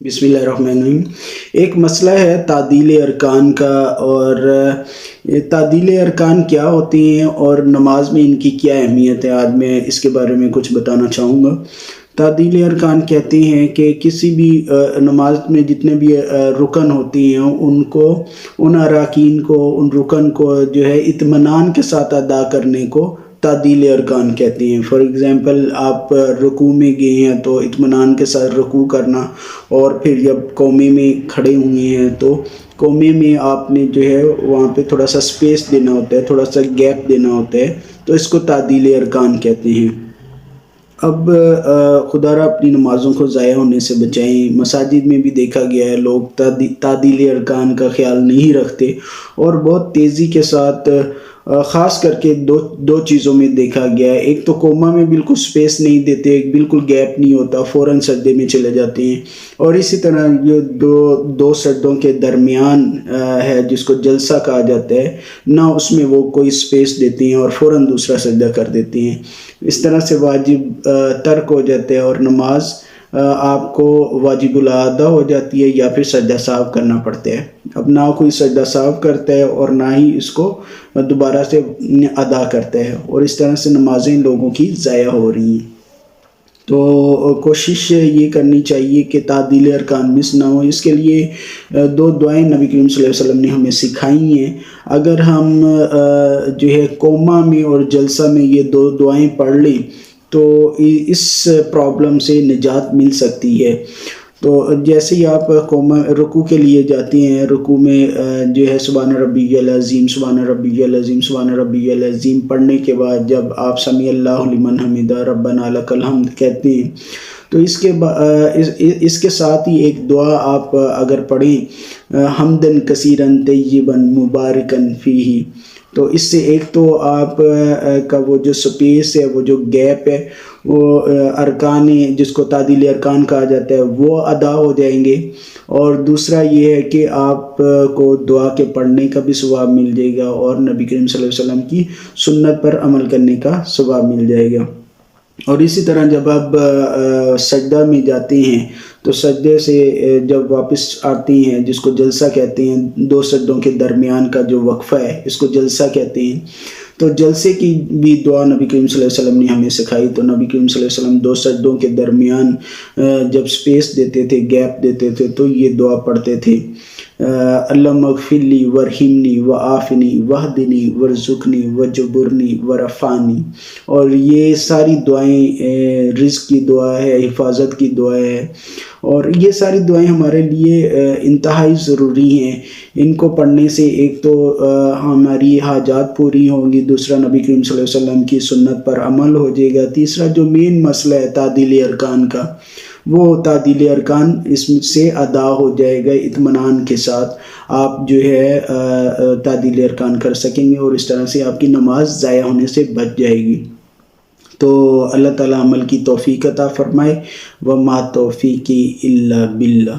بسم اللہ الرحمن الرحیم۔ ایک مسئلہ ہے تعدیل ارکان کا، اور تعدیل ارکان کیا ہوتی ہیں اور نماز میں ان کی کیا اہمیت ہے۔ آج میں اس کے بارے میں کچھ بتانا چاہوں گا۔ تعدیل ارکان کہتے ہیں کہ کسی بھی نماز میں جتنے بھی رکن ہوتی ہیں ان اراکین کو، ان رکن کو جو ہے اطمینان کے ساتھ ادا کرنے کو تعدیل ارکان کہتے ہیں۔ فار ایگزامپل آپ رکوع میں گئے ہیں تو اطمینان کے ساتھ رکوع کرنا، اور پھر جب قومے میں کھڑے ہوئے ہیں تو قومے میں آپ نے جو ہے وہاں پہ تھوڑا سا سپیس دینا ہوتا ہے، تھوڑا سا گیپ دینا ہوتا ہے، تو اس کو تعدیل ارکان کہتے ہیں۔ اب خدا را اپنی نمازوں کو ضائع ہونے سے بچائیں۔ مساجد میں بھی دیکھا گیا ہے لوگ تعدیل ارکان کا خیال نہیں رکھتے، اور بہت تیزی کے ساتھ خاص کر کے دو چیزوں میں دیکھا گیا ہے۔ ایک تو قوما میں بالکل سپیس نہیں دیتے، بالکل گیپ نہیں ہوتا، فوراً سجدے میں چلے جاتے ہیں، اور اسی طرح یہ دو سجدوں کے درمیان ہے جس کو جلسہ کہا جاتا ہے، نہ اس میں وہ کوئی سپیس دیتے ہیں اور فوراً دوسرا سجدہ کر دیتے ہیں۔ اس طرح سے واجب ترک ہو جاتے ہیں، اور نماز آپ کو واجب الادا ہو جاتی ہے، یا پھر سجدہ سہو کرنا پڑتا ہے۔ اب نہ کوئی سجدہ سہو کرتا ہے اور نہ ہی اس کو دوبارہ سے ادا کرتا ہے، اور اس طرح سے نمازیں لوگوں کی ضائع ہو رہی ہیں۔ تو کوشش یہ کرنی چاہیے کہ تعدیل ارکان مس نہ ہو۔ اس کے لیے دو دعائیں نبی کریم صلی اللہ علیہ وسلم نے ہمیں سکھائی ہیں۔ اگر ہم جو ہے قوما میں اور جلسہ میں یہ دو دعائیں پڑھ لیں تو اس پرابلم سے نجات مل سکتی ہے۔ تو جیسے ہی آپ رکوع کے لیے جاتے ہیں، رکوع میں جو ہے سبحان ربی العظیم، سبحان ربی العظیم، سبحان ربی العظیم پڑھنے کے بعد جب آپ سمیع اللہ لمن حمدہ ربنا لک الحمد کہتے ہیں، تو اس کے ساتھ ہی ایک دعا آپ اگر پڑھیں حمدن کثیرن طیبن مبارکن فیہ، تو اس سے ایک تو آپ کا وہ جو سپیس ہے، وہ جو گیپ ہے، وہ ارکان جس کو تعدیل ارکان کہا جاتا ہے وہ ادا ہو جائیں گے، اور دوسرا یہ ہے کہ آپ کو دعا کے پڑھنے کا بھی ثواب مل جائے گا، اور نبی کریم صلی اللہ علیہ وسلم کی سنت پر عمل کرنے کا ثواب مل جائے گا۔ اور اسی طرح جب آپ سجدہ میں جاتے ہیں تو سجدے سے جب واپس آتے ہیں، جس کو جلسہ کہتے ہیں، دو سجدوں کے درمیان کا جو وقفہ ہے اس کو جلسہ کہتے ہیں، تو جلسے کی بھی دعا نبی کریم صلی اللہ علیہ وسلم نے ہمیں سکھائی۔ تو نبی کریم صلی اللہ علیہ وسلم دو سجدوں کے درمیان جب سپیس دیتے تھے، گیپ دیتے تھے، تو یہ دعا پڑھتے تھے اللہم اغفر لی ورحمنی وعافنی واہدنی ورزقنی وجبرنی ورفعنی۔ اور یہ ساری دعائیں رزق کی دعا ہے، حفاظت کی دعا ہے، اور یہ ساری دعائیں ہمارے لیے انتہائی ضروری ہیں۔ ان کو پڑھنے سے ایک تو ہماری حاجات پوری ہوں گی، دوسرا نبی کریم صلی اللہ علیہ وسلم کی سنت پر عمل ہو جائے گا، تیسرا جو مین مسئلہ ہے تعدیل ارکان کا، وہ تعدیل ارکان اس سے ادا ہو جائے گا اطمینان کے ساتھ۔ آپ جو ہے تعدیل ارکان کر سکیں گے، اور اس طرح سے آپ کی نماز ضائع ہونے سے بچ جائے گی۔ تو اللہ تعالیٰ عمل کی توفیق عطا فرمائے۔ وما توفیقی الا باللہ۔